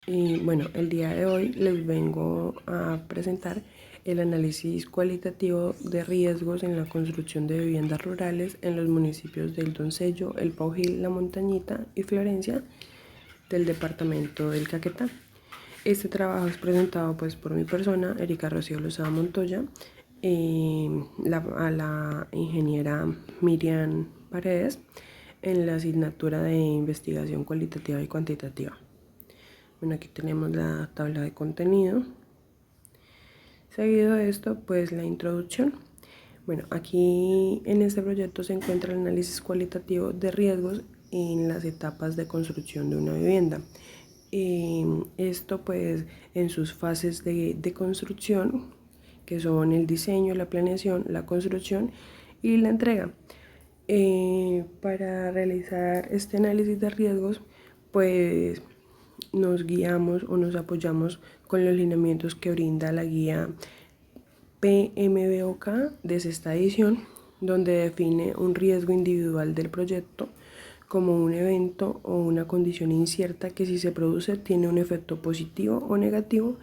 Y bueno, el día de hoy les vengo a presentar el análisis cualitativo de riesgos en la construcción de viviendas rurales en los municipios del Doncello, El Paujil, La Montañita y Florencia del departamento del Caquetá. Este trabajo es presentado pues por mi persona, Erika Rocío Lozada Montoya, a la ingeniera Miriam Paredes en la asignatura de investigación cualitativa y cuantitativa. Bueno, aquí tenemos la tabla de contenido. Seguido de esto, pues la introducción. Bueno, aquí en este proyecto se encuentra el análisis cualitativo de riesgos en las etapas de construcción de una vivienda. Esto pues en sus fases de construcción, que son el diseño, la planeación, la construcción y la entrega. Para realizar este análisis de riesgos, pues nos guiamos o nos apoyamos con los lineamientos que brinda la guía PMBOK de sexta edición, donde define un riesgo individual del proyecto como un evento o una condición incierta que, si se produce, tiene un efecto positivo o negativo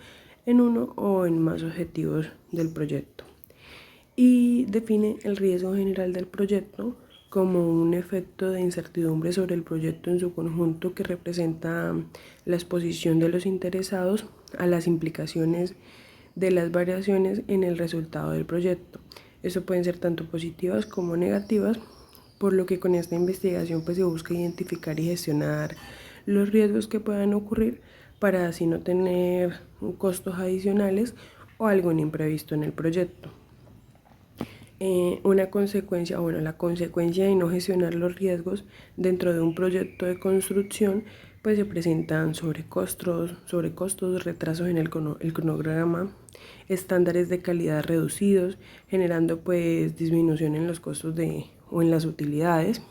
en uno o en más objetivos del proyecto. Y define el riesgo general del proyecto como un efecto de incertidumbre sobre el proyecto en su conjunto que representa la exposición de los interesados a las implicaciones de las variaciones en el resultado del proyecto. Eso pueden ser tanto positivas como negativas, por lo que con esta investigación pues se busca identificar y gestionar los riesgos que puedan ocurrir para así no tener costos adicionales o algún imprevisto en el proyecto. La consecuencia de no gestionar los riesgos dentro de un proyecto de construcción, pues se presentan sobrecostos, retrasos en el cronograma, estándares de calidad reducidos, generando pues disminución en los costos o en las utilidades.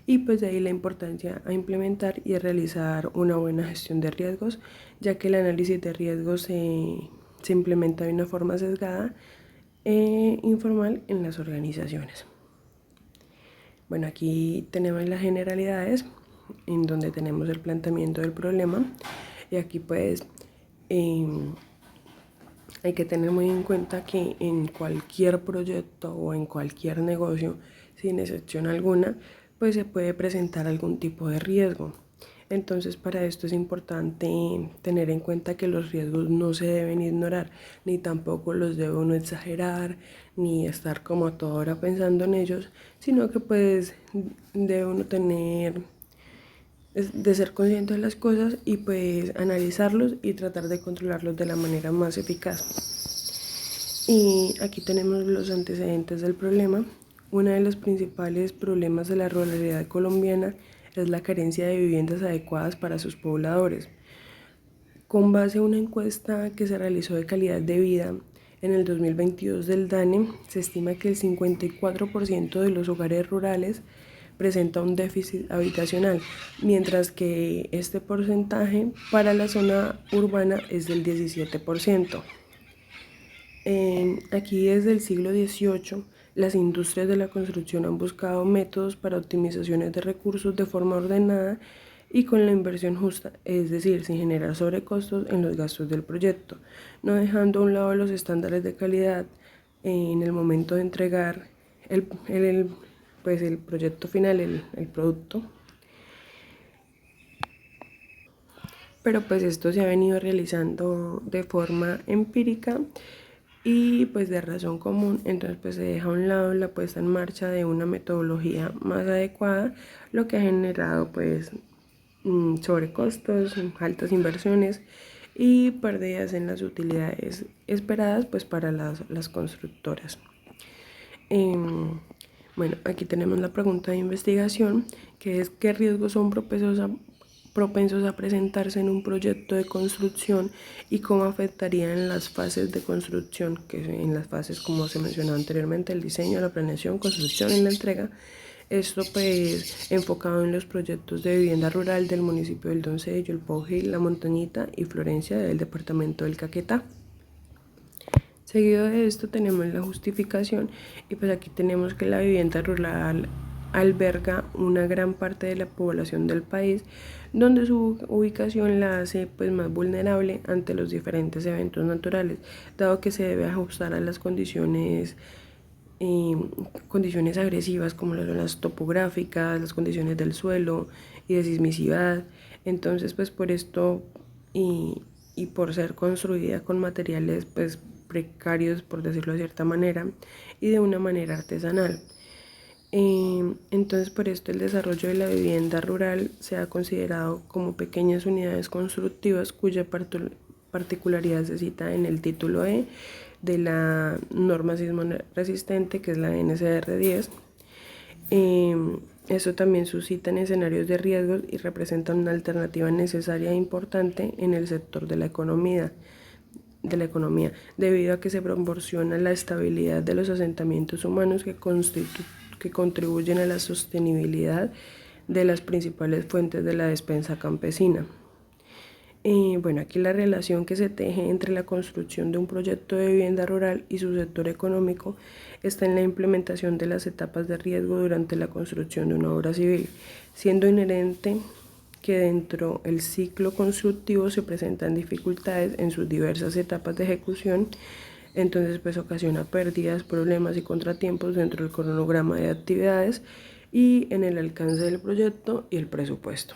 Y pues de ahí la importancia a implementar y a realizar una buena gestión de riesgos, ya que el análisis de riesgos se implementa de una forma sesgada informal en las organizaciones. Bueno, aquí tenemos las generalidades, en donde tenemos el planteamiento del problema, y aquí pues hay que tener muy en cuenta que en cualquier proyecto o en cualquier negocio, sin excepción alguna, pues se puede presentar algún tipo de riesgo. Entonces, para esto es importante tener en cuenta que los riesgos no se deben ignorar, ni tampoco los debe uno exagerar, ni estar como a toda hora pensando en ellos, sino que pues debe uno de ser consciente de las cosas y pues analizarlos y tratar de controlarlos de la manera más eficaz. Y aquí tenemos los antecedentes del problema. Uno de los principales problemas de la ruralidad colombiana es la carencia de viviendas adecuadas para sus pobladores. Con base a una encuesta que se realizó de calidad de vida en el 2022 del DANE, se estima que el 54% de los hogares rurales presenta un déficit habitacional, mientras que este porcentaje para la zona urbana es del 17%. Aquí desde el siglo XVIII, las industrias de la construcción han buscado métodos para optimizaciones de recursos de forma ordenada y con la inversión justa, es decir, sin generar sobrecostos en los gastos del proyecto, no dejando a un lado los estándares de calidad en el momento de entregar el proyecto final, el producto. Pero pues esto se ha venido realizando de forma empírica y pues de razón común, entonces pues se deja a un lado la puesta en marcha de una metodología más adecuada, lo que ha generado pues sobrecostos, altas inversiones y pérdidas en las utilidades esperadas pues para las constructoras. Bueno, aquí tenemos la pregunta de investigación, que es: ¿qué riesgos son propensos a presentarse en un proyecto de construcción y cómo afectarían las fases de construcción? Que en las fases, como se mencionó anteriormente, el diseño, la planeación, construcción y la entrega. Esto pues enfocado en los proyectos de vivienda rural del municipio del Doncello, El Paujil, La Montañita y Florencia del departamento del Caquetá. Seguido de esto tenemos la justificación, y pues aquí tenemos que la vivienda rural alberga una gran parte de la población del país, donde su ubicación la hace pues más vulnerable ante los diferentes eventos naturales, dado que se debe ajustar a las condiciones agresivas como las topográficas, las condiciones del suelo y de sismicidad. Entonces pues por esto y por ser construida con materiales pues precarios, por decirlo de cierta manera, y de una manera artesanal. Entonces por esto el desarrollo de la vivienda rural se ha considerado como pequeñas unidades constructivas cuya particularidad se cita en el título E de la norma sismo resistente, que es la NSR 10. Eso también suscita en escenarios de riesgos y representa una alternativa necesaria e importante en el sector de la economía, debido a que se proporciona la estabilidad de los asentamientos humanos que contribuyen a la sostenibilidad de las principales fuentes de la despensa campesina. Bueno, aquí la relación que se teje entre la construcción de un proyecto de vivienda rural y su sector económico está en la implementación de las etapas de riesgo durante la construcción de una obra civil, siendo inherente que dentro del ciclo constructivo se presentan dificultades en sus diversas etapas de ejecución. Entonces pues ocasiona pérdidas, problemas y contratiempos dentro del cronograma de actividades y en el alcance del proyecto y el presupuesto.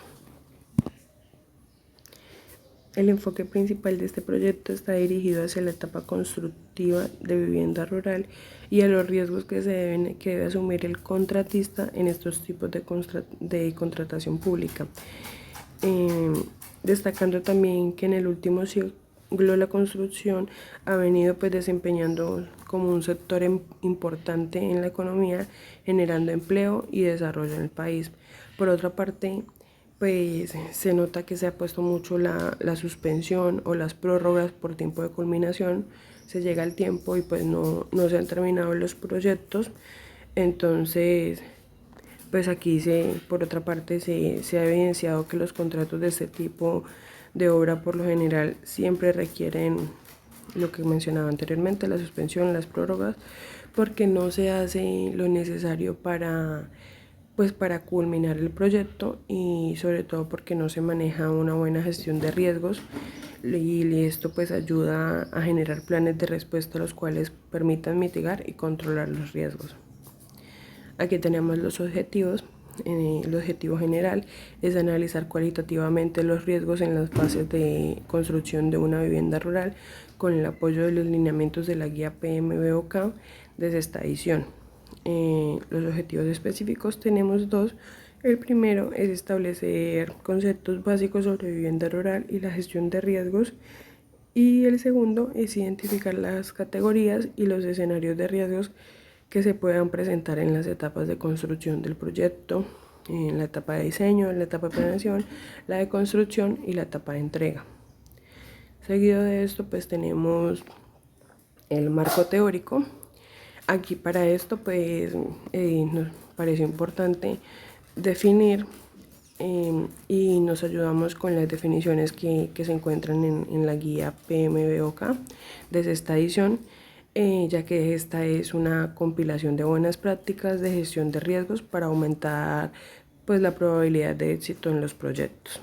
El enfoque principal de este proyecto está dirigido hacia la etapa constructiva de vivienda rural y a los riesgos que debe asumir el contratista en estos tipos de contratación pública. Destacando también que en el último siglo la construcción ha venido pues desempeñando como un sector importante en la economía, generando empleo y desarrollo en el país. Por otra parte, pues se nota que se ha puesto mucho la suspensión o las prórrogas por tiempo de culminación. Se llega al tiempo y pues no se han terminado los proyectos. Entonces pues aquí por otra parte se ha evidenciado que los contratos de este tipo de obra por lo general siempre requieren lo que mencionaba anteriormente, la suspensión, las prórrogas, porque no se hace lo necesario para culminar el proyecto y sobre todo porque no se maneja una buena gestión de riesgos, y esto pues ayuda a generar planes de respuesta los cuales permitan mitigar y controlar los riesgos. Aquí tenemos los objetivos. El objetivo general es analizar cualitativamente los riesgos en las fases de construcción de una vivienda rural con el apoyo de los lineamientos de la guía PMBOK de esta edición. Los objetivos específicos tenemos dos. El primero es establecer conceptos básicos sobre vivienda rural y la gestión de riesgos. Y el segundo es identificar las categorías y los escenarios de riesgos que se puedan presentar en las etapas de construcción del proyecto, en la etapa de diseño, en la etapa de planeación, la de construcción y la etapa de entrega. Seguido de esto pues tenemos el marco teórico. Aquí para esto pues nos pareció importante definir y nos ayudamos con las definiciones que se encuentran en la guía PMBOK de esta edición, ya que esta es una compilación de buenas prácticas de gestión de riesgos para aumentar pues la probabilidad de éxito en los proyectos.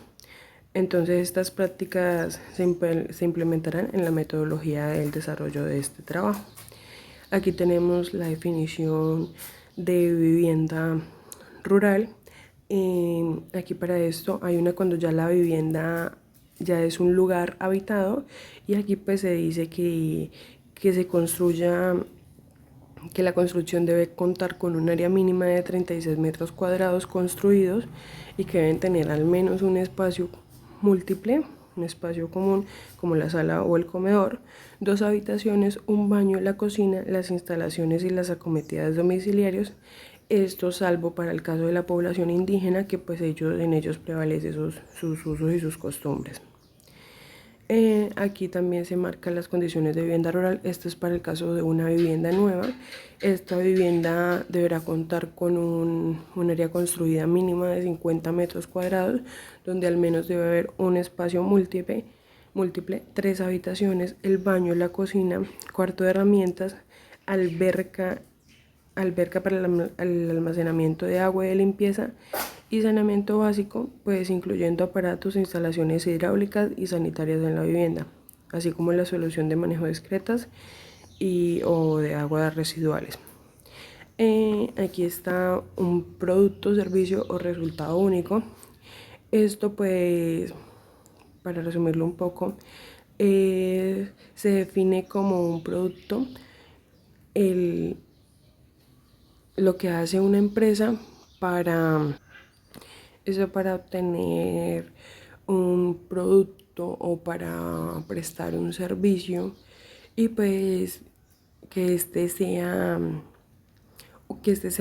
Entonces estas prácticas se implementarán en la metodología del desarrollo de este trabajo. Aquí tenemos la definición de vivienda rural. Aquí para esto hay una cuando ya la vivienda ya es un lugar habitado, y aquí pues se dice que la construcción debe contar con un área mínima de 36 metros cuadrados construidos y que deben tener al menos un espacio múltiple, un espacio común como la sala o el comedor, 2 habitaciones, un baño, la cocina, las instalaciones y las acometidas domiciliarios. Esto salvo para el caso de la población indígena, que pues en ellos prevalecen sus usos y sus costumbres. Aquí también se marcan las condiciones de vivienda rural. Esto es para el caso de una vivienda nueva. Esta vivienda deberá contar con un área construida mínima de 50 metros cuadrados, donde al menos debe haber un espacio múltiple, 3 habitaciones, el baño, la cocina, cuarto de herramientas, alberca alberca para el almacenamiento de agua y de limpieza y saneamiento básico, pues incluyendo aparatos e instalaciones hidráulicas y sanitarias en la vivienda, así como la solución de manejo discretas o de aguas residuales. Aquí está un producto, servicio o resultado único. Esto pues, para resumirlo un poco, se define como un producto lo que hace una empresa para obtener un producto o para prestar un servicio, y pues que este sea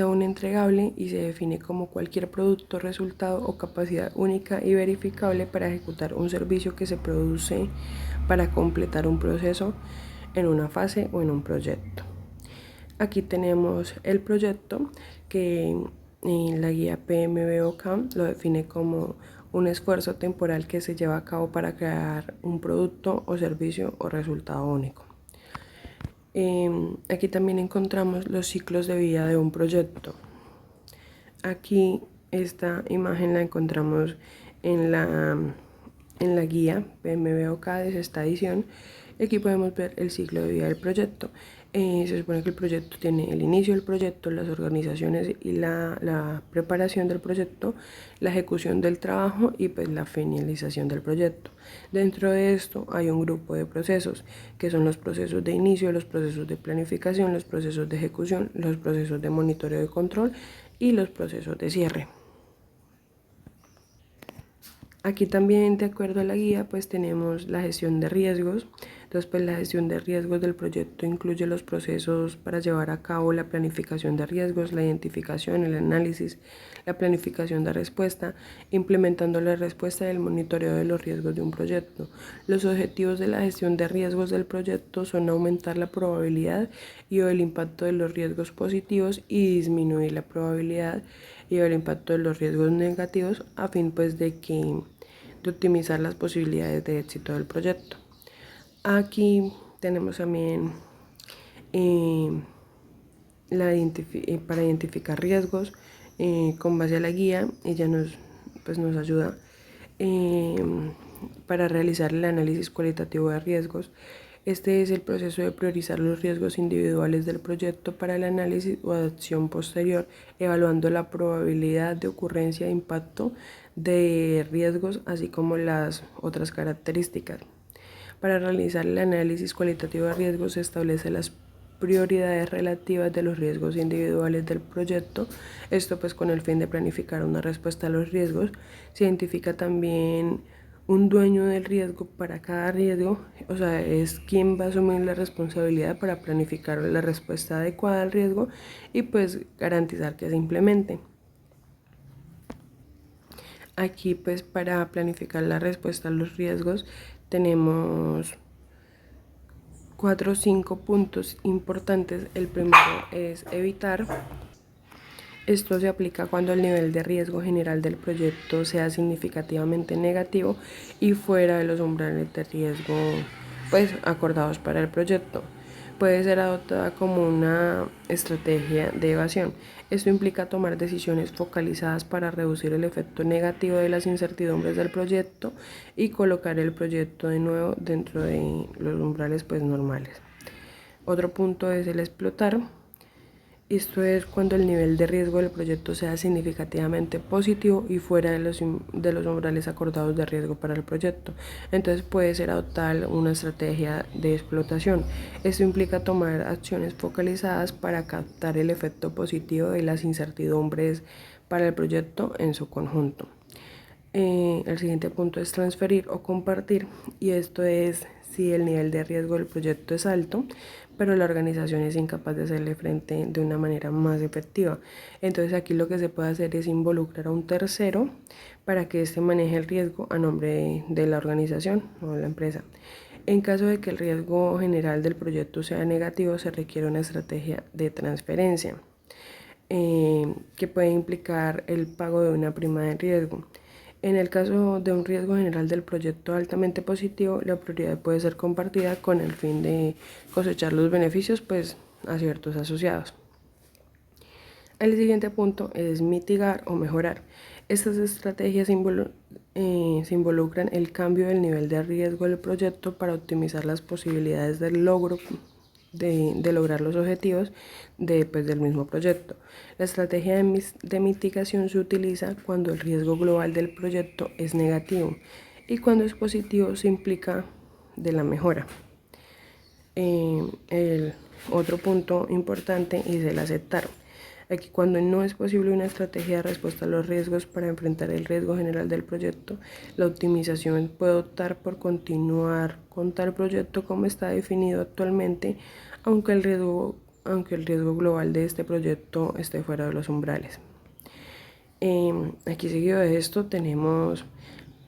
un entregable, y se define como cualquier producto, resultado o capacidad única y verificable para ejecutar un servicio que se produce para completar un proceso en una fase o en un proyecto. Aquí tenemos el proyecto, que en la guía PMBOK lo define como un esfuerzo temporal que se lleva a cabo para crear un producto o servicio o resultado único. Aquí también encontramos los ciclos de vida de un proyecto. Aquí esta imagen la encontramos en la guía PMBOK de esta edición. Aquí podemos ver el ciclo de vida del proyecto. Se supone que el proyecto tiene el inicio del proyecto, las organizaciones y la preparación del proyecto, la ejecución del trabajo y pues la finalización del proyecto. Dentro de esto hay un grupo de procesos, que son los procesos de inicio, los procesos de planificación, los procesos de ejecución, los procesos de monitoreo y control y los procesos de cierre. Aquí también, de acuerdo a la guía, pues tenemos la gestión de riesgos. Entonces, pues la gestión de riesgos del proyecto incluye los procesos para llevar a cabo la planificación de riesgos, la identificación, el análisis, la planificación de respuesta, implementando la respuesta y el monitoreo de los riesgos de un proyecto. Los objetivos de la gestión de riesgos del proyecto son aumentar la probabilidad y o el impacto de los riesgos positivos y disminuir la probabilidad y el impacto de los riesgos negativos, a fin pues de optimizar las posibilidades de éxito del proyecto. Aquí tenemos también para identificar riesgos. Con base a la guía, ella nos ayuda para realizar el análisis cualitativo de riesgos. Este es el proceso de priorizar los riesgos individuales del proyecto para el análisis o acción posterior, evaluando la probabilidad de ocurrencia de impacto de riesgos, así como las otras características. Para realizar el análisis cualitativo de riesgos se establece las prioridades relativas de los riesgos individuales del proyecto, esto pues con el fin de planificar una respuesta a los riesgos. Se identifica también un dueño del riesgo para cada riesgo, o sea, es quien va a asumir la responsabilidad para planificar la respuesta adecuada al riesgo y pues garantizar que se implemente. Aquí pues para planificar la respuesta a los riesgos tenemos 4 o 5 puntos importantes. El primero es evitar. Esto se aplica cuando el nivel de riesgo general del proyecto sea significativamente negativo y fuera de los umbrales de riesgo pues acordados para el proyecto. Puede ser adoptada como una estrategia de evasión. Esto implica tomar decisiones focalizadas para reducir el efecto negativo de las incertidumbres del proyecto y colocar el proyecto de nuevo dentro de los umbrales pues normales. Otro punto es el explotar. Esto es cuando el nivel de riesgo del proyecto sea significativamente positivo y fuera de los umbrales acordados de riesgo para el proyecto. Entonces puede ser adoptar una estrategia de explotación. Esto implica tomar acciones focalizadas para captar el efecto positivo de las incertidumbres para el proyecto en su conjunto. El siguiente punto es transferir o compartir, y esto es si el nivel de riesgo del proyecto es alto, pero la organización es incapaz de hacerle frente de una manera más efectiva. Entonces aquí lo que se puede hacer es involucrar a un tercero para que éste maneje el riesgo a nombre de la organización o de la empresa. En caso de que el riesgo general del proyecto sea negativo, se requiere una estrategia de transferencia que puede implicar el pago de una prima de riesgo. En el caso de un riesgo general del proyecto altamente positivo, la prioridad puede ser compartida con el fin de cosechar los beneficios pues a ciertos asociados. El siguiente punto es mitigar o mejorar. Estas estrategias se involucran el cambio del nivel de riesgo del proyecto para optimizar las posibilidades del logro de lograr los objetivos del mismo proyecto. La estrategia de mitigación se utiliza cuando el riesgo global del proyecto es negativo y cuando es positivo se implica de la mejora. El otro punto importante es el aceptar. Aquí, cuando no es posible una estrategia de respuesta a los riesgos para enfrentar el riesgo general del proyecto, la optimización puede optar por continuar con tal proyecto como está definido actualmente, aunque el riesgo global de este proyecto esté fuera de los umbrales. Aquí seguido de esto tenemos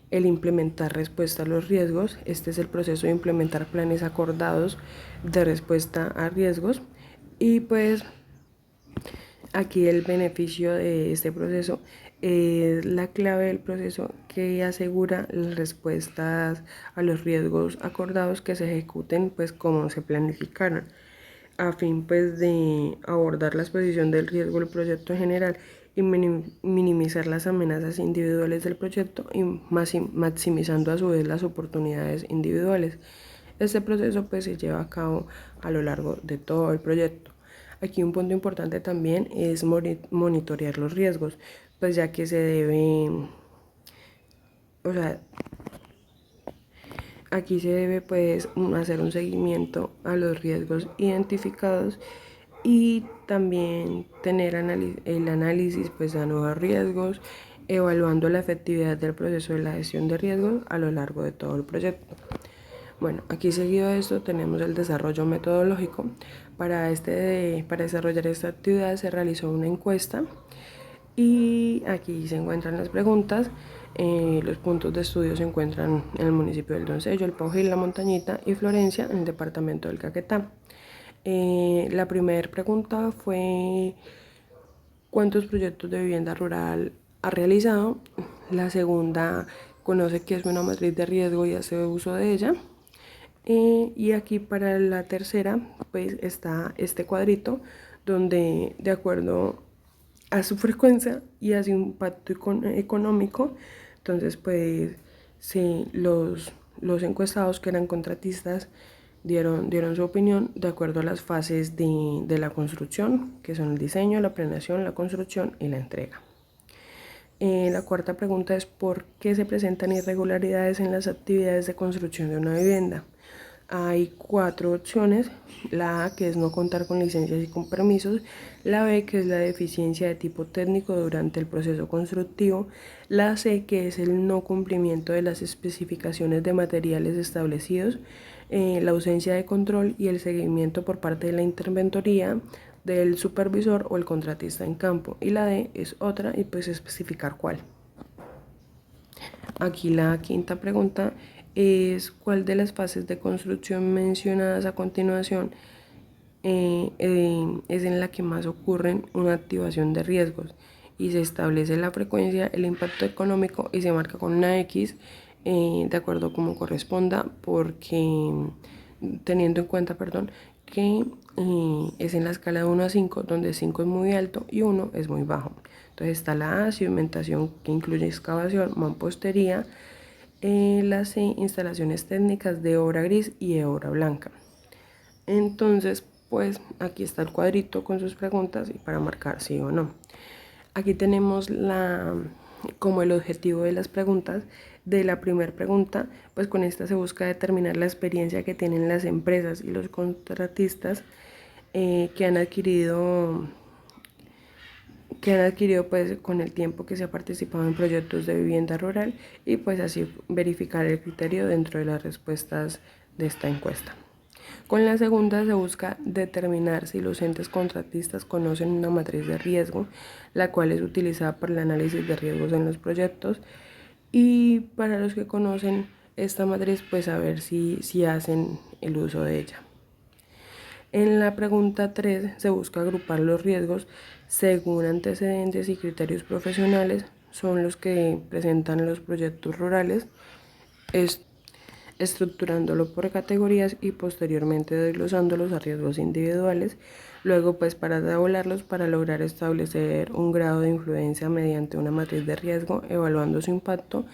el implementar respuesta a los riesgos. Este es el proceso de implementar planes acordados de respuesta a riesgos y pues aquí el beneficio de este proceso es la clave del proceso que asegura las respuestas a los riesgos acordados que se ejecuten pues como se planificaron, a fin pues de abordar la exposición del riesgo del proyecto en general y minimizar las amenazas individuales del proyecto y maximizando a su vez las oportunidades individuales. Este proceso pues se lleva a cabo a lo largo de todo el proyecto. Aquí un punto importante también es monitorear los riesgos, pues ya que se debe, o sea, aquí se debe pues hacer un seguimiento a los riesgos identificados y también tener el análisis pues a nuevos riesgos, evaluando la efectividad del proceso de la gestión de riesgos a lo largo de todo el proyecto. Bueno, aquí seguido de esto tenemos el desarrollo metodológico. Para desarrollar esta actividad se realizó una encuesta y aquí se encuentran las preguntas. Los puntos de estudio se encuentran en el municipio del Doncello, el Pojil, La Montañita y Florencia, en el departamento del Caquetá. La primera pregunta fue ¿cuántos proyectos de vivienda rural ha realizado? La segunda, ¿conoce qué es una matriz de riesgo y hace uso de ella? Y aquí para la tercera pues está este cuadrito donde de acuerdo a su frecuencia y a su impacto económico, entonces pues sí, los encuestados que eran contratistas dieron su opinión de acuerdo a las fases de la construcción, que son el diseño, la planeación, la construcción y la entrega. La cuarta pregunta es ¿por qué se presentan irregularidades en las actividades de construcción de una vivienda? Hay 4 opciones: la A, que es no contar con licencias y con permisos; la B, que es la deficiencia de tipo técnico durante el proceso constructivo; la C, que es el no cumplimiento de las especificaciones de materiales establecidos; la ausencia de control y el seguimiento por parte de la interventoría, del supervisor o el contratista en campo; y la D es otra y pues especificar cuál. Aquí la quinta pregunta es ¿cuál de las fases de construcción mencionadas a continuación es en la que más ocurren una activación de riesgos? Y se establece la frecuencia, el impacto económico y se marca con una X de acuerdo como corresponda, porque teniendo en cuenta, que es en la escala de 1 a 5, donde 5 es muy alto y 1 es muy bajo. Entonces está la A, cimentación, que incluye excavación, mampostería; la C, instalaciones técnicas de obra gris y de obra blanca. Entonces, pues aquí está el cuadrito con sus preguntas y para marcar sí o no. Aquí tenemos como el objetivo de las preguntas. De la primera pregunta, pues con esta se busca determinar la experiencia que tienen las empresas y los contratistas que han adquirido pues con el tiempo que se ha participado en proyectos de vivienda rural, y pues así verificar el criterio dentro de las respuestas de esta encuesta. Con la segunda se busca determinar si los entes contratistas conocen una matriz de riesgo, la cual es utilizada para el análisis de riesgos en los proyectos, y para los que conocen esta matriz pues saber si hacen el uso de ella. En la pregunta 3 se busca agrupar los riesgos según antecedentes y criterios profesionales, son los que presentan los proyectos rurales. estructurándolo por categorías y posteriormente desglosándolos a riesgos individuales. Luego, pues para tabularlos para lograr establecer un grado de influencia mediante una matriz de riesgo, evaluando su impacto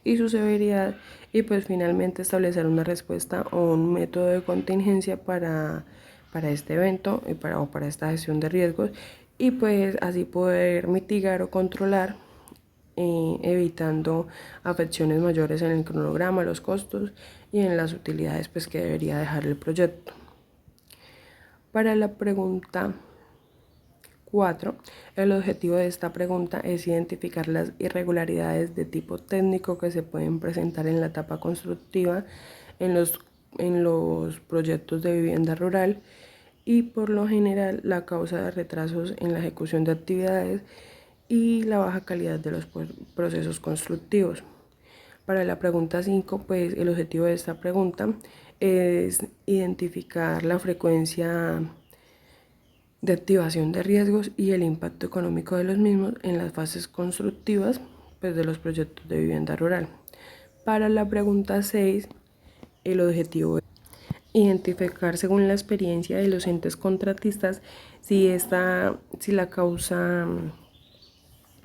y su severidad, y pues finalmente establecer una respuesta o un método de contingencia para este evento y para esta gestión de riesgos, y pues así poder mitigar o controlar, evitando afecciones mayores en el cronograma, los costos y en las utilidades pues que debería dejar el proyecto. Para la pregunta 4, el objetivo de esta pregunta es identificar las irregularidades de tipo técnico que se pueden presentar en la etapa constructiva en los proyectos de vivienda rural, y por lo general la causa de retrasos en la ejecución de actividades y la baja calidad de los procesos constructivos. Para la pregunta 5, pues el objetivo de esta pregunta es identificar la frecuencia de activación de riesgos y el impacto económico de los mismos en las fases constructivas pues, de los proyectos de vivienda rural. Para la pregunta 6, el objetivo es identificar según la experiencia de los entes contratistas si la causa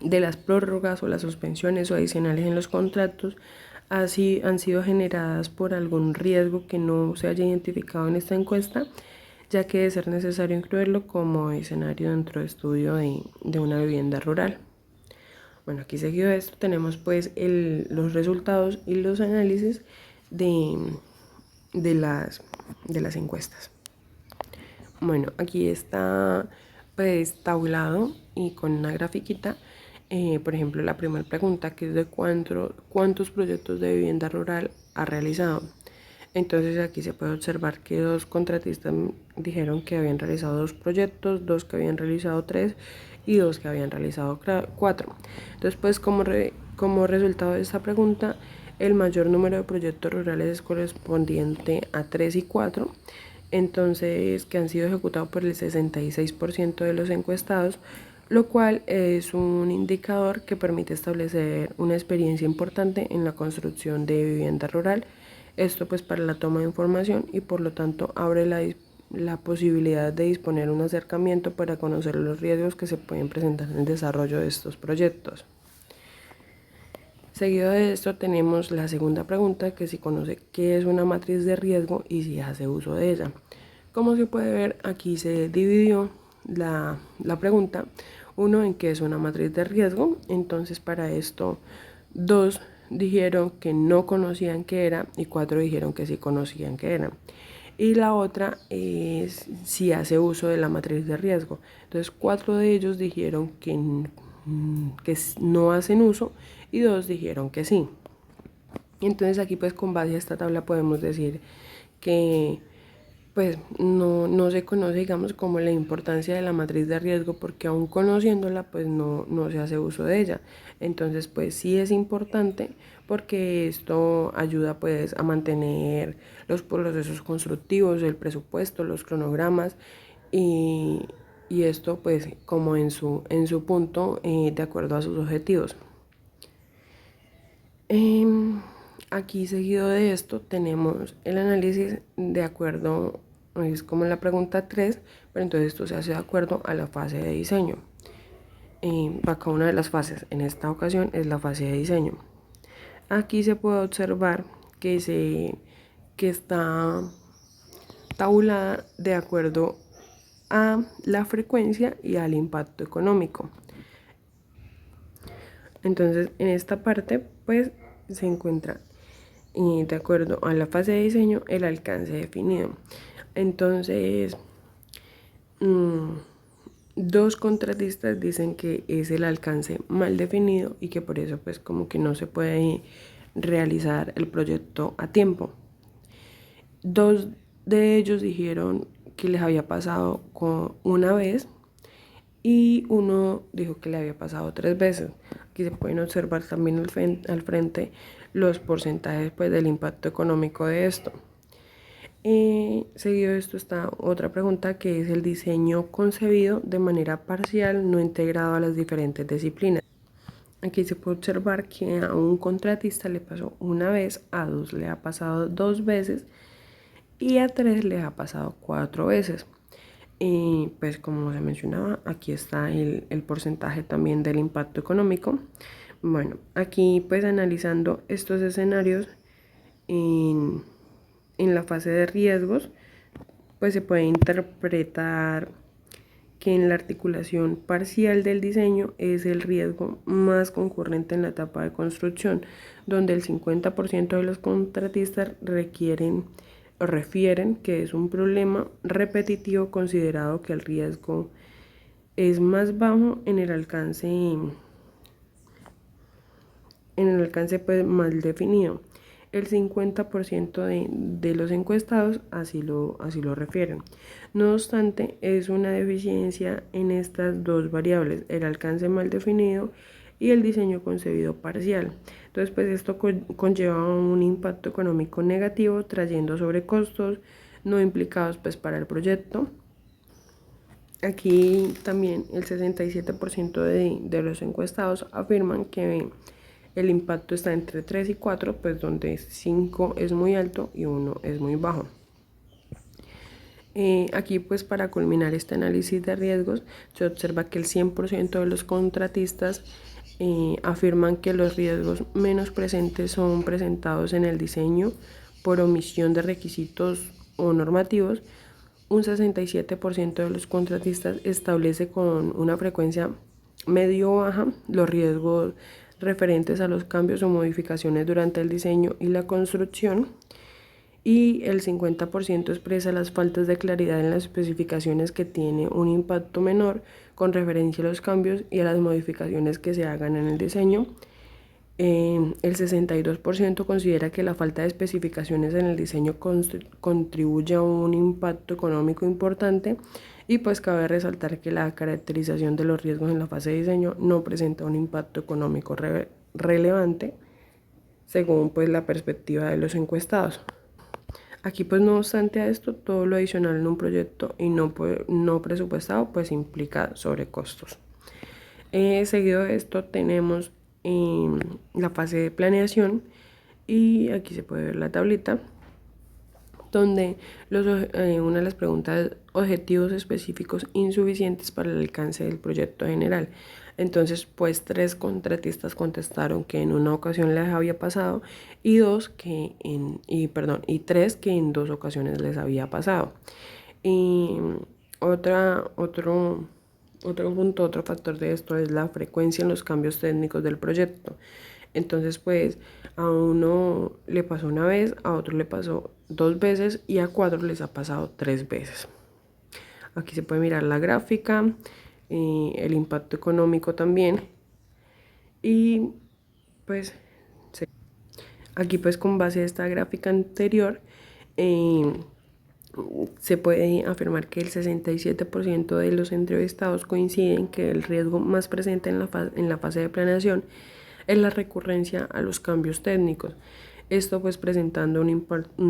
de las prórrogas o las suspensiones o adicionales en los contratos así han sido generadas por algún riesgo que no se haya identificado en esta encuesta, ya que de ser necesario incluirlo como escenario dentro del estudio de una vivienda rural. Bueno, aquí seguido de esto tenemos pues los resultados y los análisis de las encuestas. Bueno, aquí está pues tabulado y con una grafiquita. Por ejemplo, la primera pregunta, que es de cuántos proyectos de vivienda rural ha realizado. Entonces aquí se puede observar que 2 contratistas dijeron que habían realizado 2 proyectos, 2 que habían realizado 3 y 2 que habían realizado 4. Entonces pues como resultado de esta pregunta, el mayor número de proyectos rurales es correspondiente a 3 y 4, entonces que han sido ejecutados por el 66% de los encuestados, lo cual es un indicador que permite establecer una experiencia importante en la construcción de vivienda rural. Esto pues para la toma de información y por lo tanto abre la posibilidad de disponer un acercamiento para conocer los riesgos que se pueden presentar en el desarrollo de estos proyectos. Seguido de esto tenemos la segunda pregunta, que si conoce qué es una matriz de riesgo y si hace uso de ella. Como se puede ver, aquí se dividió la pregunta, uno en qué es una matriz de riesgo. Entonces para esto 2 dijeron que no conocían qué era y 4 dijeron que sí conocían qué era. Y la otra es si hace uso de la matriz de riesgo. Entonces 4 de ellos dijeron que no hacen uso y 2 dijeron que sí. Entonces aquí pues con base a esta tabla podemos decir que pues no se conoce, digamos, como la importancia de la matriz de riesgo, porque aún conociéndola pues no se hace uso de ella. Entonces pues sí es importante, porque esto ayuda pues a mantener los procesos constructivos, el presupuesto, los cronogramas y esto pues como en su punto, de acuerdo a sus objetivos. Aquí seguido de esto tenemos el análisis de acuerdo, es como en la pregunta 3, pero entonces esto se hace de acuerdo a la fase de diseño. Acá una de las fases en esta ocasión es la fase de diseño. Aquí se puede observar que está tabulada de acuerdo a la frecuencia y al impacto económico. Entonces en esta parte pues se encuentra de acuerdo a la fase de diseño el alcance definido. Entonces 2 contratistas dicen que es el alcance mal definido y que por eso pues como que no se puede realizar el proyecto a tiempo. 2 de ellos dijeron que les había pasado una vez y uno dijo que le había pasado 3 veces. Aquí se pueden observar también al frente los porcentajes pues del impacto económico de esto. Seguido de esto está otra pregunta, que es el diseño concebido de manera parcial, no integrado a las diferentes disciplinas. Aquí se puede observar que a un contratista le pasó una vez, a dos le ha pasado dos veces y a tres le ha pasado cuatro veces. Y pues como se mencionaba, aquí está el porcentaje también del impacto económico. Bueno, aquí pues analizando estos escenarios en, en la fase de riesgos, pues se puede interpretar que en la articulación parcial del diseño es el riesgo más concurrente en la etapa de construcción, donde el 50% de los contratistas refieren que es un problema repetitivo considerado que el riesgo es más bajo en el alcance pues, mal definido. El 50% de los encuestados así lo refieren. No obstante, es una deficiencia en estas dos variables, el alcance mal definido y el diseño concebido parcial. Entonces, pues esto conlleva un impacto económico negativo, trayendo sobrecostos no implicados pues para el proyecto. Aquí también el 67% de los encuestados afirman que el impacto está entre 3 y 4, pues donde 5 es muy alto y 1 es muy bajo. Aquí pues para culminar este análisis de riesgos se observa que el 100% de los contratistas afirman que los riesgos menos presentes son presentados en el diseño por omisión de requisitos o normativos. Un 67% de los contratistas establece con una frecuencia medio baja los riesgos referentes a los cambios o modificaciones durante el diseño y la construcción, y el 50% expresa las faltas de claridad en las especificaciones que tiene un impacto menor con referencia a los cambios y a las modificaciones que se hagan en el diseño. El 62% considera que la falta de especificaciones en el diseño contribuye a un impacto económico importante, y pues cabe resaltar que la caracterización de los riesgos en la fase de diseño no presenta un impacto económico relevante según pues la perspectiva de los encuestados. Aquí pues no obstante a esto, todo lo adicional en un proyecto y no presupuestado pues implica sobrecostos. Seguido de esto tenemos la fase de planeación, y aquí se puede ver la tablita donde una de las preguntas es objetivos específicos insuficientes para el alcance del proyecto general. Entonces, pues 3 contratistas contestaron que en una ocasión les había pasado y 3 que en 2 ocasiones les había pasado. Y otro factor de esto es la frecuencia en los cambios técnicos del proyecto. Entonces, pues a uno le pasó una vez, a otro le pasó 2 veces y a 4 les ha pasado 3 veces. Aquí se puede mirar la gráfica, el impacto económico también, y pues aquí pues con base a esta gráfica anterior se puede afirmar que el 67% de los entrevistados coinciden que el riesgo más presente en la fase de planeación es la recurrencia a los cambios técnicos. Esto pues presentando un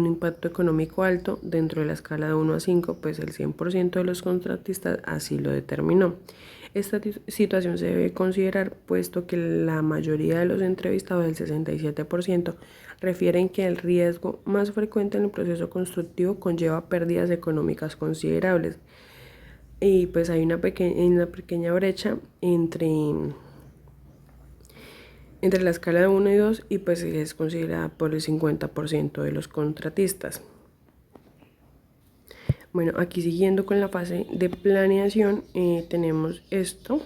impacto económico alto dentro de la escala de 1 a 5, pues el 100% de los contratistas así lo determinó. Esta situación se debe considerar puesto que la mayoría de los entrevistados, el 67%, refieren que el riesgo más frecuente en el proceso constructivo conlleva pérdidas económicas considerables. Y pues hay una pequeña brecha entre la escala de 1 y 2, y pues es considerada por el 50% de los contratistas. Bueno, aquí siguiendo con la fase de planeación, tenemos esto,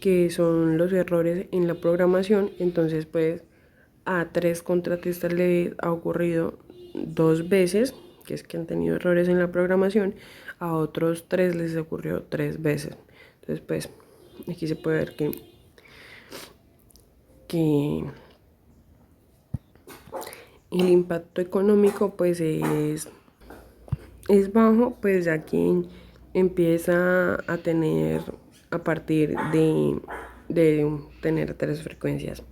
que son los errores en la programación. Entonces, pues a 3 contratistas les ha ocurrido 2 veces, que es que han tenido errores en la programación, a otros 3 les ocurrió 3 veces. Entonces, pues aquí se puede ver que el impacto económico pues es bajo, pues aquí empieza a tener a partir de tener 3 frecuencias.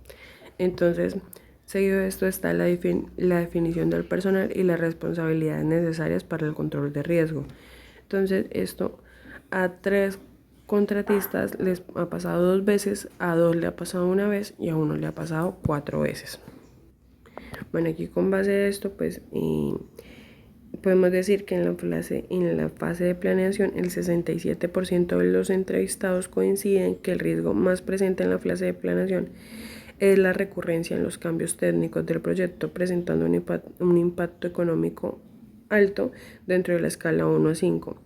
Entonces, seguido de esto está la definición del personal y las responsabilidades necesarias para el control de riesgo. Entonces, esto a 3 contratistas les ha pasado 2 veces, a 2 le ha pasado una vez y a 1 le ha pasado 4 veces. Bueno, aquí con base a esto, pues podemos decir que en la fase de planeación el 67% de los entrevistados coinciden que el riesgo más presente en la fase de planeación es la recurrencia en los cambios técnicos del proyecto, presentando un impacto económico alto dentro de la escala 1 a 5.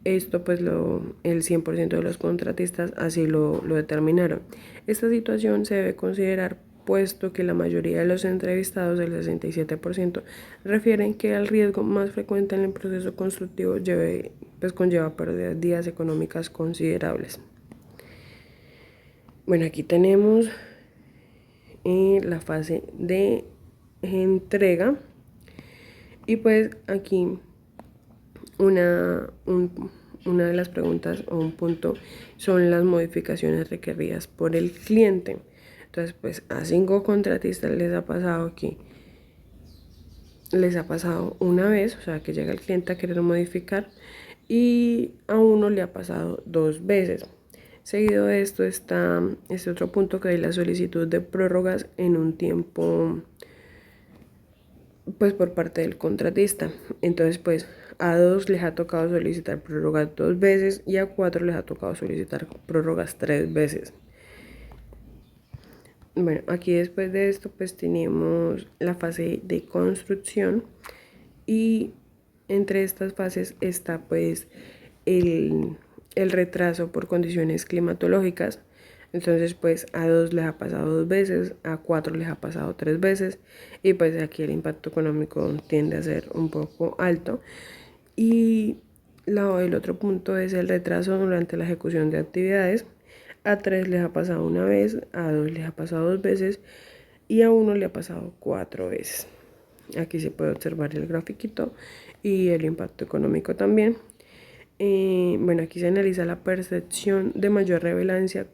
Esto pues el 100% de los contratistas así lo determinaron. Esta situación se debe considerar puesto que la mayoría de los entrevistados, el 67%, refieren que el riesgo más frecuente en el proceso constructivo conlleva pérdidas económicas considerables. Bueno, aquí tenemos la fase de entrega y pues aquí una de las preguntas o un punto son las modificaciones requeridas por el cliente. Entonces, pues a 5 contratistas les ha pasado una vez, o sea, que llega el cliente a querer modificar, y a 1 le ha pasado 2 veces. Seguido de esto está este otro punto, que es la solicitud de prórrogas en un tiempo pues por parte del contratista. Entonces, pues a 2 les ha tocado solicitar prórrogas 2 veces y a 4 les ha tocado solicitar prórrogas 3 veces. Bueno, aquí después de esto pues tenemos la fase de construcción, y entre estas fases está pues el retraso por condiciones climatológicas. Entonces pues a 2 les ha pasado 2 veces, a 4 les ha pasado 3 veces, y pues aquí el impacto económico tiende a ser un poco alto. Y el otro punto es el retraso durante la ejecución de actividades. A 3 les ha pasado una vez, a 2 les ha pasado 2 veces y a 1 le ha pasado 4 veces. Aquí se puede observar el grafiquito y el impacto económico también. Bueno, aquí se analiza la percepción de mayor relevancia,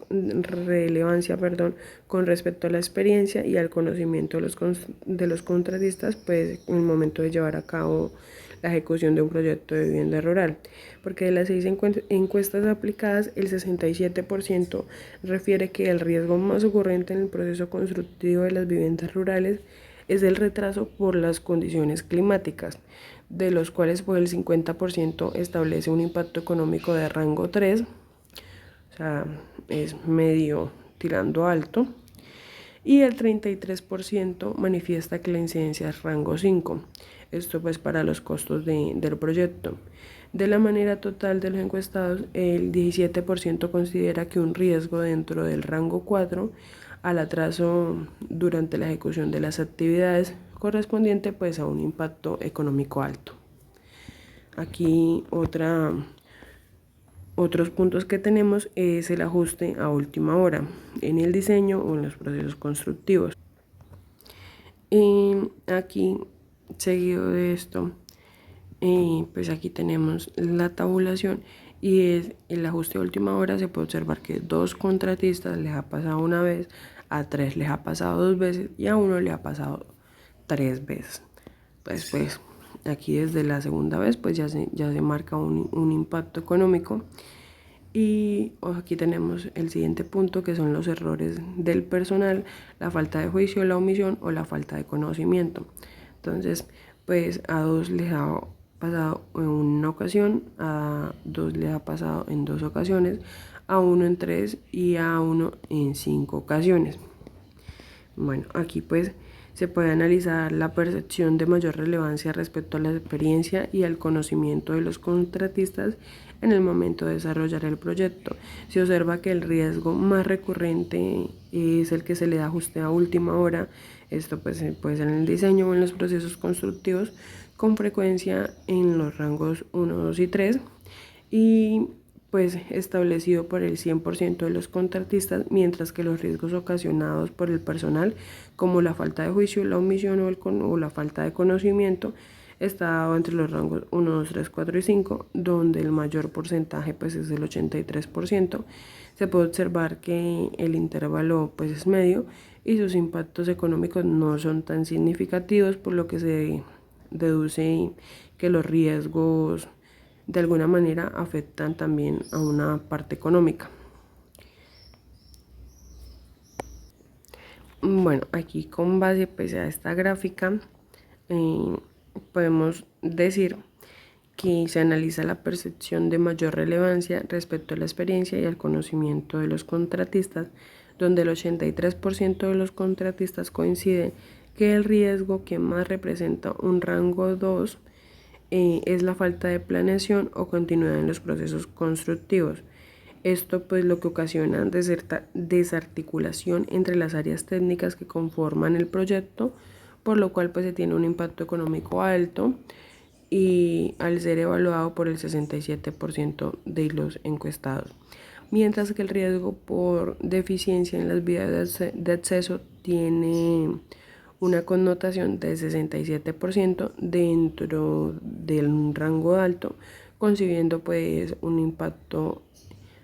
con respecto a la experiencia y al conocimiento de los contratistas, pues en el momento de llevar a cabo la ejecución de un proyecto de vivienda rural, porque de las 6 encuestas aplicadas, el 67% refiere que el riesgo más ocurrente en el proceso constructivo de las viviendas rurales es el retraso por las condiciones climáticas, de los cuales pues el 50% establece un impacto económico de rango 3, o sea, es medio tirando alto, y el 33% manifiesta que la incidencia es rango 5, esto pues para los costos del proyecto. De la manera total de los encuestados, el 17% considera que un riesgo dentro del rango 4 al atraso durante la ejecución de las actividades, correspondiente pues a un impacto económico alto. Aquí otros puntos que tenemos es el ajuste a última hora en el diseño o en los procesos constructivos. Y aquí, seguido de esto, pues aquí tenemos la tabulación, y es el ajuste a última hora. Se puede observar que 2 contratistas les ha pasado una vez, a 3 les ha pasado 2 veces y a 1 le ha pasado 3 veces. Pues aquí desde la segunda vez pues ya se marca un impacto económico. Y aquí tenemos el siguiente punto, que son los errores del personal, la falta de juicio, la omisión o la falta de conocimiento. Entonces pues a 2 les ha pasado en una ocasión, a 2 les ha pasado en 2 ocasiones, a 1 en 3 y a 1 en 5 ocasiones. Bueno, aquí pues se puede analizar la percepción de mayor relevancia respecto a la experiencia y al conocimiento de los contratistas en el momento de desarrollar el proyecto. Se observa que el riesgo más recurrente es el que se le da ajuste a última hora. Esto pues puede ser en el diseño o en los procesos constructivos, con frecuencia en los rangos 1, 2 y 3, y pues establecido por el 100% de los contratistas, mientras que los riesgos ocasionados por el personal, como la falta de juicio, la omisión o la falta de conocimiento, está entre los rangos 1, 2, 3, 4 y 5, donde el mayor porcentaje pues es el 83%. Se puede observar que el intervalo pues es medio y sus impactos económicos no son tan significativos, por lo que se deduce que los riesgos de alguna manera afectan también a una parte económica. Bueno, aquí con base pues a esta gráfica podemos decir que se analiza la percepción de mayor relevancia respecto a la experiencia y al conocimiento de los contratistas, donde el 83% de los contratistas coinciden que el riesgo que más representa un rango 2 es la falta de planeación o continuidad en los procesos constructivos. Esto pues lo que ocasiona desarticulación entre las áreas técnicas que conforman el proyecto, por lo cual pues se tiene un impacto económico alto y al ser evaluado por el 67% de los encuestados. Mientras que el riesgo por deficiencia en las vías de acceso tiene una connotación del 67% dentro del rango alto, concibiendo pues un impacto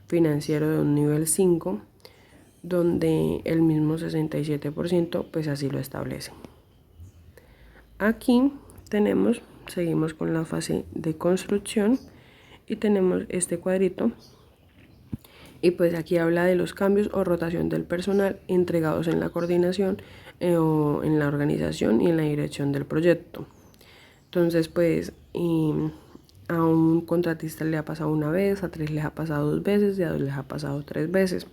financiero de un nivel 5, donde el mismo 67% pues así lo establece. Aquí seguimos con la fase de construcción y tenemos este cuadrito y pues aquí habla de los cambios o rotación del personal entregados en la coordinación o en la organización y en la dirección del proyecto. Entonces pues a un contratista le ha pasado una vez, a 3 les ha pasado 2 veces y a 2 les ha pasado 3 veces.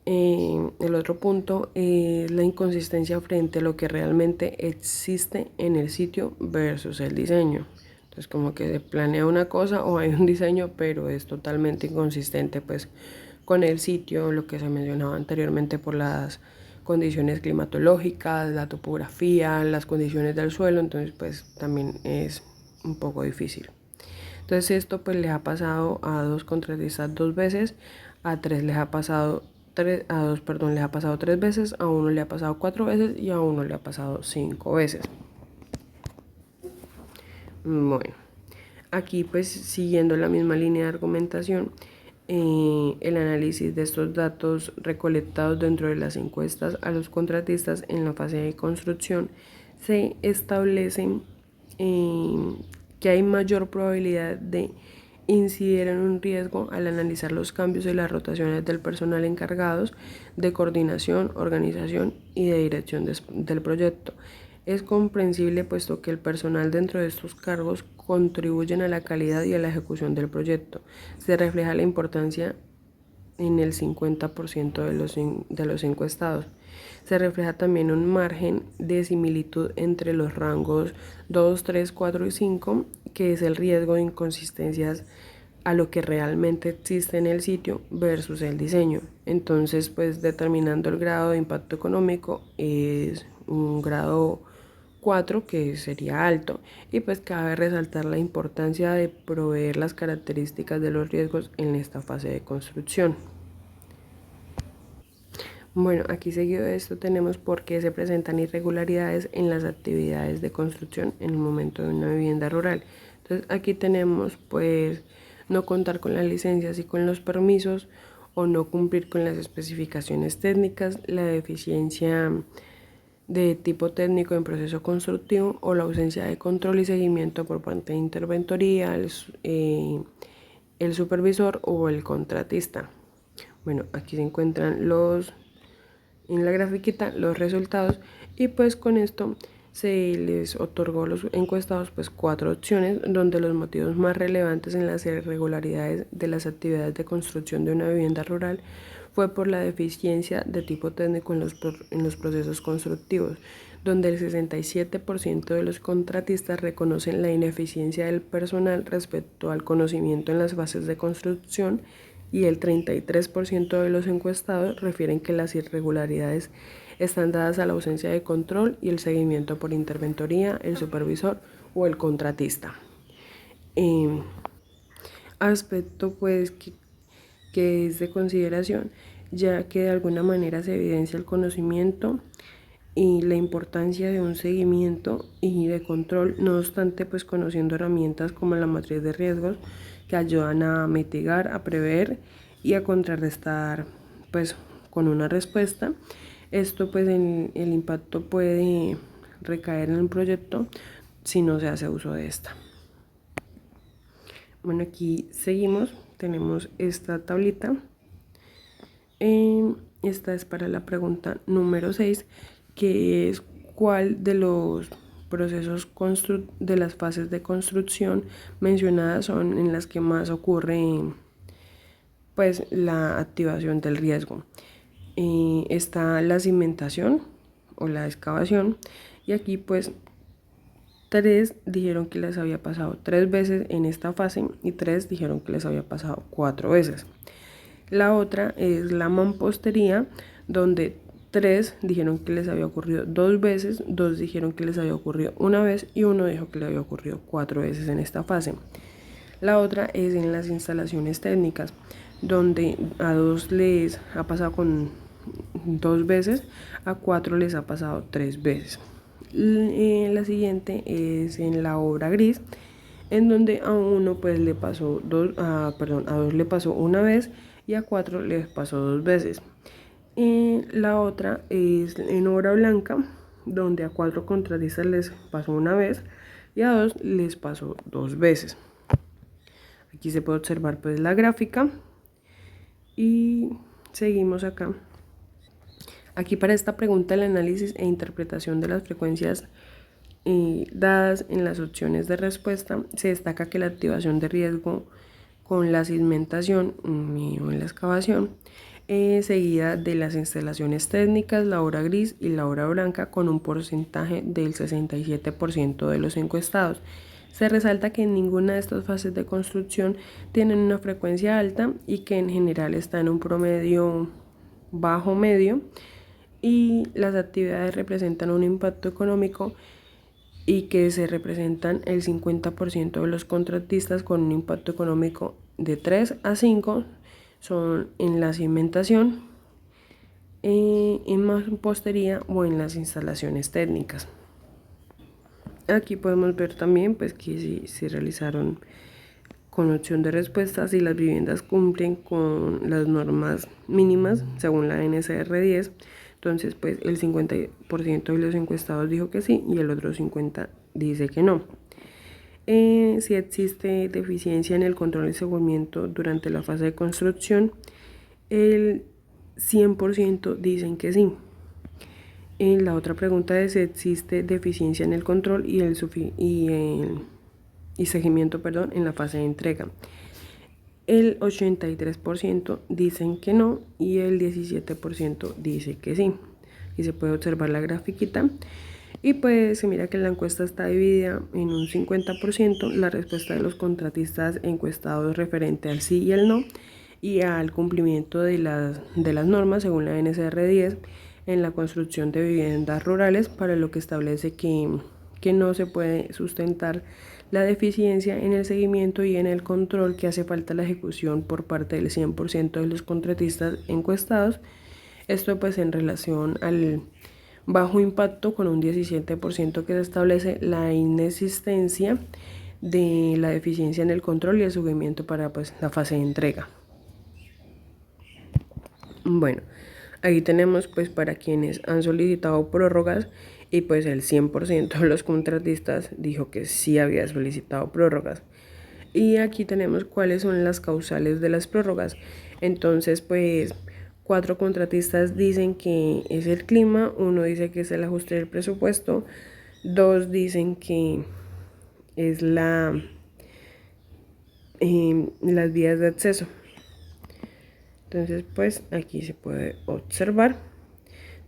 El otro punto es la inconsistencia frente a lo que realmente existe en el sitio versus el diseño. Entonces como que se planea una cosa o hay un diseño, pero es totalmente inconsistente pues con el sitio, lo que se mencionaba anteriormente por las condiciones climatológicas, la topografía, las condiciones del suelo, entonces pues también es un poco difícil. Entonces esto pues les ha pasado a 2 contratistas 2 veces, a 3 les ha pasado a 2, perdón, les ha pasado 3 veces, a 1 le ha pasado 4 veces y a 1 le ha pasado 5 veces. Bueno, aquí pues siguiendo la misma línea de argumentación, el análisis de estos datos recolectados dentro de las encuestas a los contratistas en la fase de construcción se establecen que hay mayor probabilidad de incidir en un riesgo al analizar los cambios y las rotaciones del personal encargados de coordinación, organización y de dirección del proyecto. Es comprensible puesto que el personal dentro de estos cargos contribuyen a la calidad y a la ejecución del proyecto. Se refleja la importancia en el 50% de los encuestados. Se refleja también un margen de similitud entre los rangos 2, 3, 4 y 5, que es el riesgo de inconsistencias a lo que realmente existe en el sitio versus el diseño. Entonces, pues determinando el grado de impacto económico es un grado 4, que sería alto, y pues cabe resaltar la importancia de proveer las características de los riesgos en esta fase de construcción. Bueno, aquí seguido de esto tenemos por qué se presentan irregularidades en las actividades de construcción en el momento de una vivienda rural. Entonces aquí tenemos pues no contar con las licencias y con los permisos o no cumplir con las especificaciones técnicas, la deficiencia de tipo técnico en proceso constructivo o la ausencia de control y seguimiento por parte de interventoría, el supervisor o el contratista. Bueno, aquí se encuentran en la grafiquita los resultados y pues con esto se les otorgó a los encuestados pues 4 opciones donde los motivos más relevantes en las irregularidades de las actividades de construcción de una vivienda rural fue por la deficiencia de tipo técnico en los procesos constructivos, donde el 67% de los contratistas reconocen la ineficiencia del personal respecto al conocimiento en las fases de construcción y el 33% de los encuestados refieren que las irregularidades están dadas a la ausencia de control y el seguimiento por interventoría, el supervisor o el contratista. Aspecto pues que es de consideración, ya que de alguna manera se evidencia el conocimiento y la importancia de un seguimiento y de control, no obstante pues conociendo herramientas como la matriz de riesgos que ayudan a mitigar, a prever y a contrarrestar pues con una respuesta. Esto pues el impacto puede recaer en el proyecto si no se hace uso de esta. Bueno, aquí seguimos, tenemos esta tablita. Esta es para la pregunta número 6, que es cuál de los procesos de las fases de construcción mencionadas son en las que más ocurre pues la activación del riesgo. Está la cimentación o la excavación, y aquí pues 3 dijeron que les había pasado 3 veces en esta fase y 3 dijeron que les había pasado 4 veces. La otra es la mampostería, donde 3 dijeron que les había ocurrido 2 veces, 2 dijeron que les había ocurrido 1 vez y 1 dijo que le había ocurrido 4 veces en esta fase. La otra es en las instalaciones técnicas, donde a 2 les ha pasado con 2 veces, a 4 les ha pasado 3 veces. La siguiente es en la obra gris, en donde a 1 pues le pasó a 2 le pasó 1 vez y a 4 les pasó 2 veces. La otra es en obra blanca, donde a 4 contratistas les pasó 1 vez y a 2 les pasó 2 veces. Aquí se puede observar pues la gráfica y seguimos acá. Aquí para esta pregunta, el análisis e interpretación de las frecuencias dadas en las opciones de respuesta, se destaca que la activación de riesgo con la cimentación o en la excavación, seguida de las instalaciones técnicas, la obra gris y la obra blanca, con un porcentaje del 67% de los encuestados. Se resalta que en ninguna de estas fases de construcción tienen una frecuencia alta y que en general está en un promedio bajo medio, y las actividades representan un impacto económico y que se representan el 50% de los contratistas con un impacto económico de 3 a 5 son en la cimentación, en mampostería o en las instalaciones técnicas. Aquí podemos ver también pues que si realizaron con opción de respuesta si las viviendas cumplen con las normas mínimas según la NCR 10. Entonces pues el 50% de los encuestados dijo que sí y el otro 50% dice que no. Si existe deficiencia en el control y seguimiento durante la fase de construcción, el 100% dicen que sí. La otra pregunta es si existe deficiencia en el control y seguimiento en la fase de entrega. El 83% dicen que no y el 17% dice que sí. Y se puede observar la grafiquita. Y pues se mira que la encuesta está dividida en un 50%, la respuesta de los contratistas encuestados referente al sí y el no, y al cumplimiento de las normas según la NCR 10 en la construcción de viviendas rurales, para lo que establece que no se puede sustentar la deficiencia en el seguimiento y en el control, que hace falta la ejecución por parte del 100% de los contratistas encuestados. Esto pues en relación al bajo impacto, con un 17% que se establece la inexistencia de la deficiencia en el control y el seguimiento para pues la fase de entrega. Bueno, ahí tenemos pues para quienes han solicitado prórrogas, y pues el 100% de los contratistas dijo que sí había solicitado prórrogas. Y aquí tenemos cuáles son las causales de las prórrogas. Entonces pues 4 contratistas dicen que es el clima, 1 dice que es el ajuste del presupuesto, 2 dicen que es las vías de acceso. Entonces pues aquí se puede observar.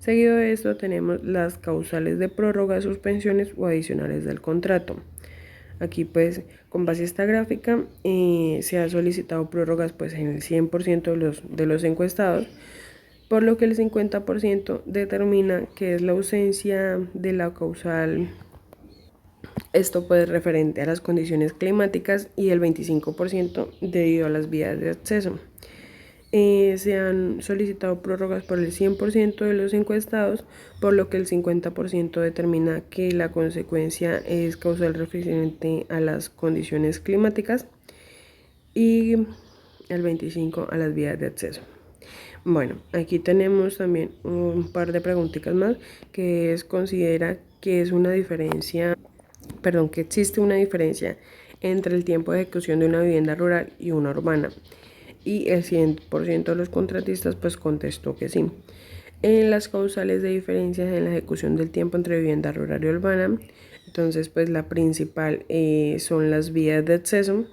Seguido de esto tenemos las causales de prórroga, suspensiones o adicionales del contrato. Aquí pues con base a esta gráfica se ha solicitado prórrogas pues en el 100% de los encuestados, por lo que el 50% determina que es la ausencia de la causal. Esto pues referente a las condiciones climáticas, y el 25% debido a las vías de acceso. Se han solicitado prórrogas por el 100% de los encuestados, por lo que el 50% determina que la consecuencia es causal referente a las condiciones climáticas, y el 25% a las vías de acceso. Bueno, aquí tenemos también un par de preguntitas más, que es: considera que es una diferencia, que existe una diferencia entre el tiempo de ejecución de una vivienda rural y una urbana. Y el 100% de los contratistas pues contestó que sí. En las causales de diferencias en la ejecución del tiempo entre vivienda rural y urbana, entonces pues la principal son las vías de acceso,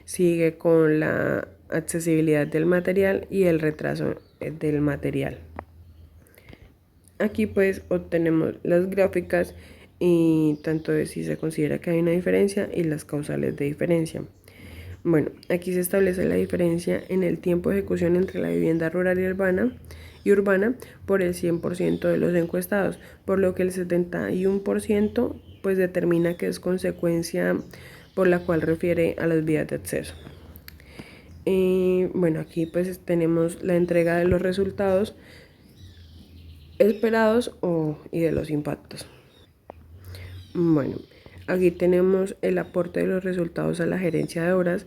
sigue con la accesibilidad del material y el retraso del material. Aquí pues obtenemos las gráficas y tanto de si se considera que hay una diferencia y las causales de diferencia. Bueno, aquí se establece la diferencia en el tiempo de ejecución entre la vivienda rural y urbana por el 100% de los encuestados, por lo que el 71% pues determina que es consecuencia por la cual refiere a las vías de acceso. Bueno, aquí pues tenemos la entrega de los resultados esperados y de los impactos. Bueno, aquí tenemos el aporte de los resultados a la gerencia de obras.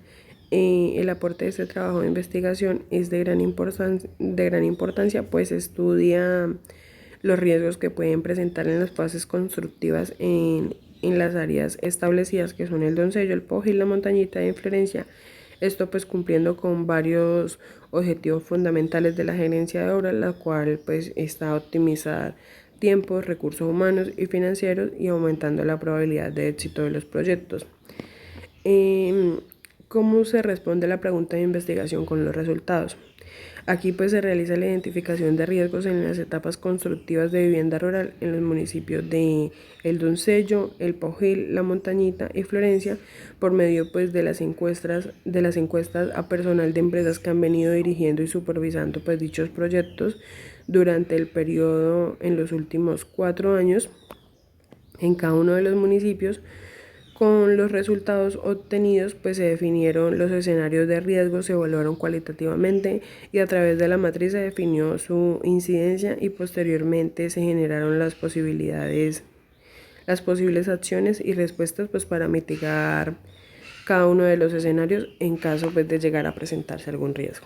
El aporte de este trabajo de investigación es de gran importancia, pues estudia los riesgos que pueden presentar en las fases constructivas en las áreas establecidas, que son el Doncello, el Poje y la Montañita de Florencia. Esto pues cumpliendo con varios objetivos fundamentales de la gerencia de obras, la cual pues está a optimizar tiempos, recursos humanos y financieros y aumentando la probabilidad de éxito de los proyectos. ¿Cómo se responde a la pregunta de investigación con los resultados? Aquí pues se realiza la identificación de riesgos en las etapas constructivas de vivienda rural en los municipios de El Doncello, El Pojil, La Montañita y Florencia por medio pues de las encuestas a personal de empresas que han venido dirigiendo y supervisando pues dichos proyectos durante el periodo en los últimos 4 años en cada uno de los municipios. Con los resultados obtenidos, pues se definieron los escenarios de riesgo, se evaluaron cualitativamente y a través de la matriz se definió su incidencia y posteriormente se generaron las posibles acciones y respuestas pues para mitigar cada uno de los escenarios en caso pues de llegar a presentarse algún riesgo.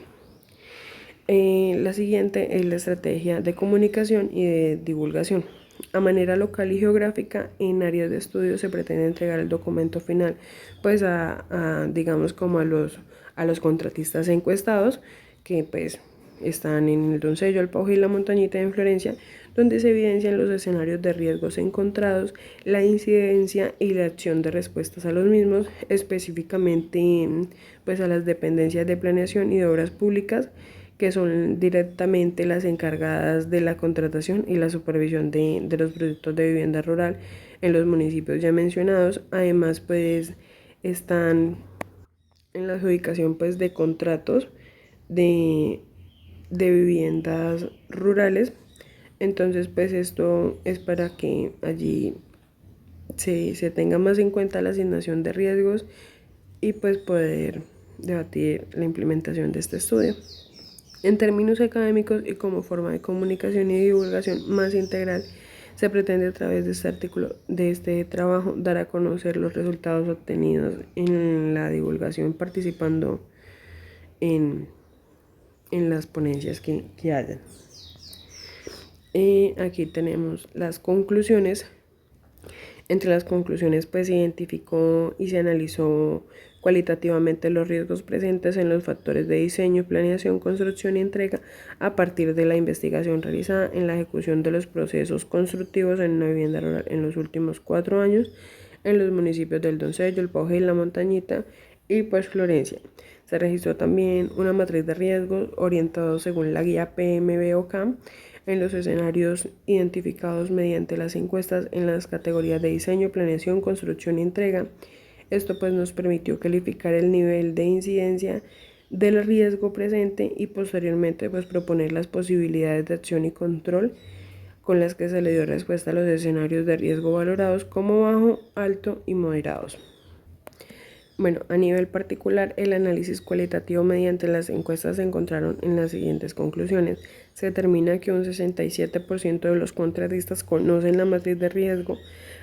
La siguiente es la estrategia de comunicación y de divulgación. A manera local y geográfica, en áreas de estudio se pretende entregar el documento final pues digamos como a los contratistas encuestados que pues están en el Doncello, el Pauji y la Montañita en Florencia, donde se evidencian los escenarios de riesgos encontrados, la incidencia y la acción de respuestas a los mismos, específicamente pues a las dependencias de planeación y de obras públicas, que son directamente las encargadas de la contratación y la supervisión de los proyectos de vivienda rural en los municipios ya mencionados. Además, pues están en la adjudicación pues de contratos de viviendas rurales. Entonces, pues esto es para que allí se tenga más en cuenta la asignación de riesgos y pues poder debatir la implementación de este estudio. En términos académicos y como forma de comunicación y divulgación más integral, se pretende a través de este trabajo dar a conocer los resultados obtenidos en la divulgación participando en las ponencias que hayan. Aquí tenemos las conclusiones. Entre las conclusiones pues se identificó y se analizó cualitativamente los riesgos presentes en los factores de diseño, planeación, construcción y entrega a partir de la investigación realizada en la ejecución de los procesos constructivos en una vivienda rural en los últimos 4 años en los municipios del Doncello, el Pauji, La Montañita y pues Florencia. Se registró también una matriz de riesgos orientado según la guía PMBOK en los escenarios identificados mediante las encuestas en las categorías de diseño, planeación, construcción y entrega. Esto pues nos permitió calificar el nivel de incidencia del riesgo presente y posteriormente pues proponer las posibilidades de acción y control con las que se le dio respuesta a los escenarios de riesgo valorados como bajo, alto y moderados. Bueno, a nivel particular, el análisis cualitativo mediante las encuestas se encontraron en las siguientes conclusiones. Se determina que un 67% de los contratistas conocen la matriz de riesgo,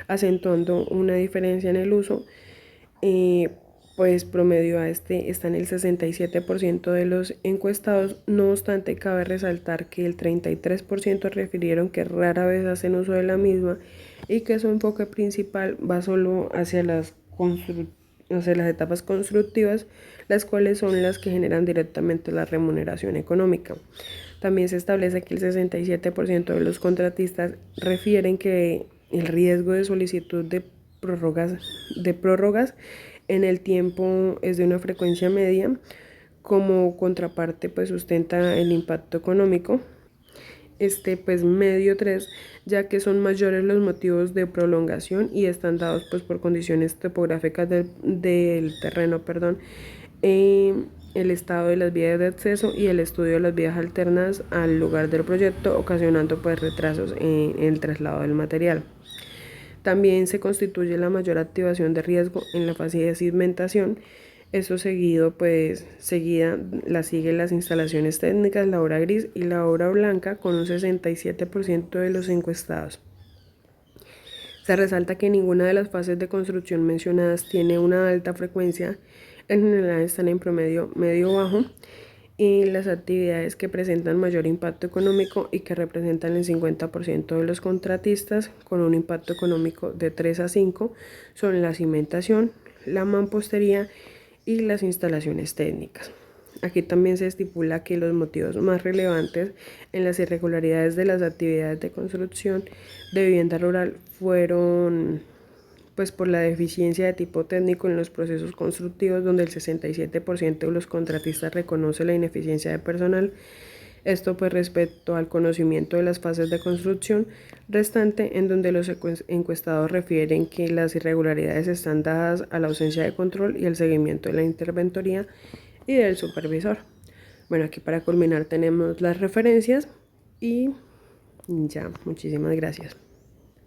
acentuando una diferencia en el uso. Pues promedio a este está en el 67% de los encuestados. No obstante, cabe resaltar que el 33% refirieron que rara vez hacen uso de la misma y que su enfoque principal va solo hacia las o sea, las etapas constructivas, las cuales son las que generan directamente la remuneración económica. También se establece que el 67% de los contratistas refieren que el riesgo de solicitud de prórrogas en el tiempo es de una frecuencia media. Como contraparte, pues sustenta el impacto económico pues medio 3, ya que son mayores los motivos de prolongación y están dados pues por condiciones topográficas del terreno, el estado de las vías de acceso y el estudio de las vías alternas al lugar del proyecto, ocasionando pues retrasos en el traslado del material. También se constituye la mayor activación de riesgo en la fase de cimentación. Eso seguido, pues seguida la siguen las instalaciones técnicas, la obra gris y la obra blanca, con un 67% de los encuestados. Se resalta que ninguna de las fases de construcción mencionadas tiene una alta frecuencia, en general están en promedio medio-bajo, y las actividades que presentan mayor impacto económico y que representan el 50% de los contratistas con un impacto económico de 3 a 5 son la cimentación, la mampostería y las instalaciones técnicas. Aquí también se estipula que los motivos más relevantes en las irregularidades de las actividades de construcción de vivienda rural fueron pues por la deficiencia de tipo técnico en los procesos constructivos, donde el 67% de los contratistas reconoce la ineficiencia de personal. Esto pues respecto al conocimiento de las fases de construcción restante, en donde los encuestados refieren que las irregularidades están dadas a la ausencia de control y el seguimiento de la interventoría y del supervisor. Bueno, aquí para culminar tenemos las referencias y ya, muchísimas gracias.